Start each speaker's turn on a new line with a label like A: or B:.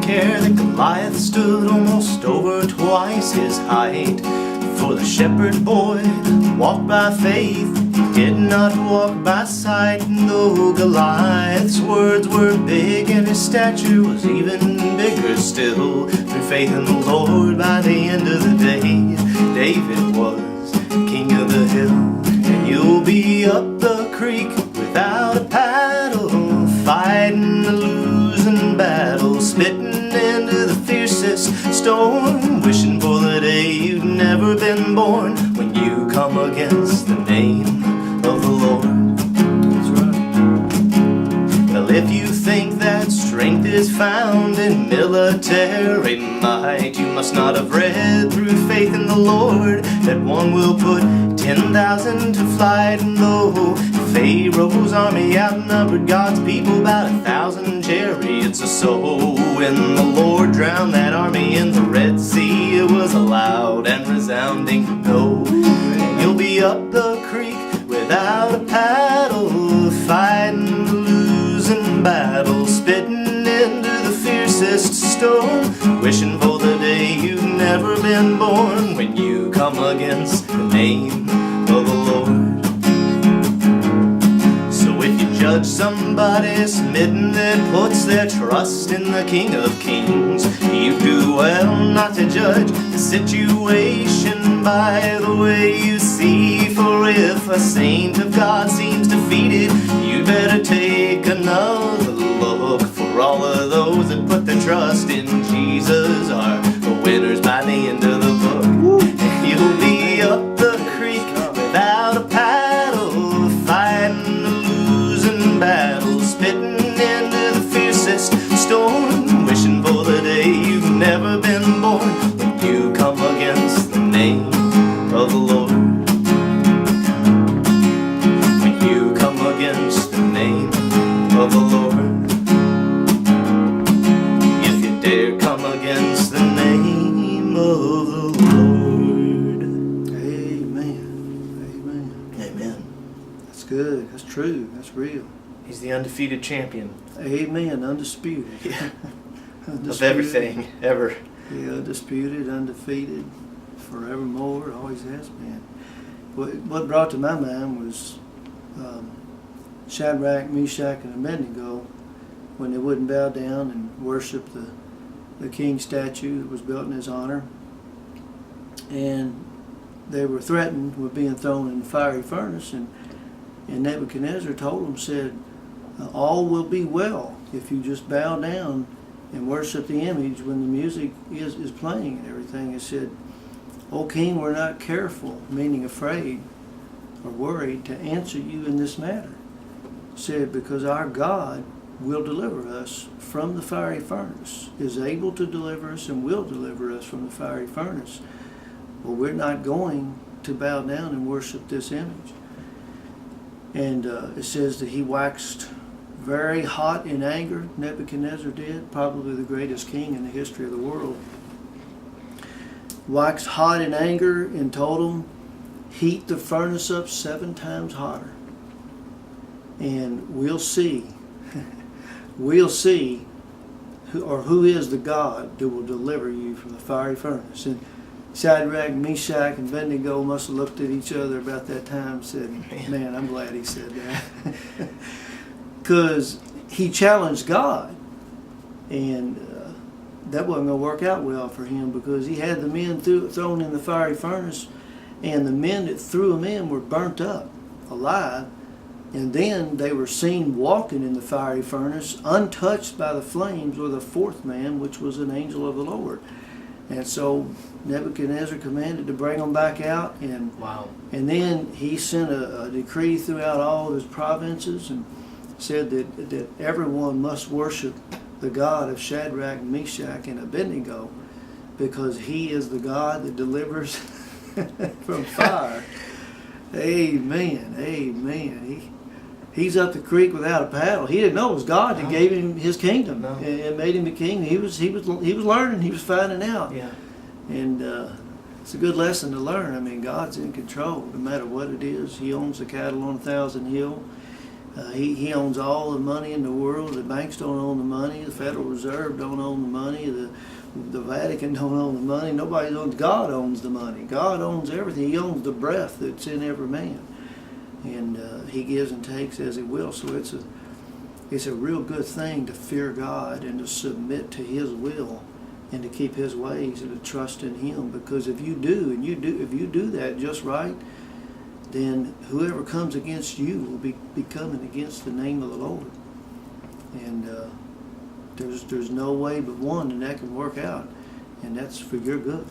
A: care that Goliath stood almost over twice his height. For the shepherd boy walked by faith, he did not walk by sight. And though Goliath's words were big and his stature was even bigger still, through faith in the Lord by the end of the day, David was king of the hill. And you'll be up the creek without a paddle, fighting a losing battle, spitting into the fiercest storm, wishing for the day you'd never been born, when you come against the name of the Lord. That's right. Well, if you think that strength is found in military might, you must not have read through faith in the Lord that one will put 10,000 to flight. And though Pharaoh's army outnumbered God's people about 1,000 chariots or so, when the Lord drowned that army in the Red Sea, it was a loud and resounding no. And you'll be up the creek without a paddle, fighting the losing battle, spitting into the fiercest storm, wishing for the day you've never been born, when you come against the name of the Lord. So if you judge somebody smitten that puts their trust in the King of Kings, you do well not to judge the situation by the way you see. For if a saint of God seems defeated, you'd better take another look. For all of those that put their trust in Jesus are the winners by the end of the book. You'll be up the creek without a paddle, fighting a losing battle, spitting into the fiercest storm, wishing for the day you've never been born, when you come against the name of the Lord. When you come against the name of the Lord. If you dare come against the name of the Lord.
B: Amen. Amen.
A: Amen.
B: That's good. That's true. That's real.
A: He's the undefeated champion.
B: Amen. Undisputed.
A: Yeah.
B: Undisputed.
A: Of everything, ever.
B: Yeah, undisputed, undefeated, forevermore, always has been. What brought to my mind was Shadrach, Meshach, and Abednego, when they wouldn't bow down and worship the king's statue that was built in his honor. And they were threatened with being thrown in the fiery furnace, and Nebuchadnezzar told them, said, all will be well if you just bow down and worship the image when the music is playing and everything. He said, O king, we're not careful, meaning afraid or worried, to answer you in this matter. He said, because our God will deliver us from the fiery furnace, is able to deliver us and will deliver us from the fiery furnace. Well, we're not going to bow down and worship this image. And it says that he waxed very hot in anger. Nebuchadnezzar did, probably the greatest king in the history of the world. Waxed hot in anger and told them, heat the furnace up 7 times hotter. And we'll see, we'll see who is the God that will deliver you from the fiery furnace. And Shadrach, Meshach, and Abednego must have looked at each other about that time and said, man, I'm glad he said that. Because he challenged God. And that wasn't going to work out well for him, because he had the men thrown in the fiery furnace, and the men that threw them in were burnt up alive. And then they were seen walking in the fiery furnace, untouched by the flames, with a 4th man, which was an angel of the Lord. And so Nebuchadnezzar commanded to bring them back out, and
A: Wow.
B: And then he sent a decree throughout all of his provinces and said that everyone must worship the God of Shadrach, Meshach, and Abednego, because he is the God that delivers from fire. Amen. Amen. He's up the creek without a paddle. He didn't know it was God that gave him his kingdom and made him a king. He was learning. He was finding out.
A: Yeah.
B: And it's a good lesson to learn. I mean, God's in control no matter what it is. He owns the cattle on 1,000 Hill. He owns all the money in the world. The banks don't own the money. The Federal Reserve don't own the money. The Vatican don't own the money. Nobody owns. God owns the money. God owns everything. He owns the breath that's in every man, and He gives and takes as He will. So it's a real good thing to fear God and to submit to His will and to keep His ways and to trust in Him. Because if you do, if you do that just right, then whoever comes against you will be coming against the name of the Lord. And there's no way but one, and that can work out, and that's for your good.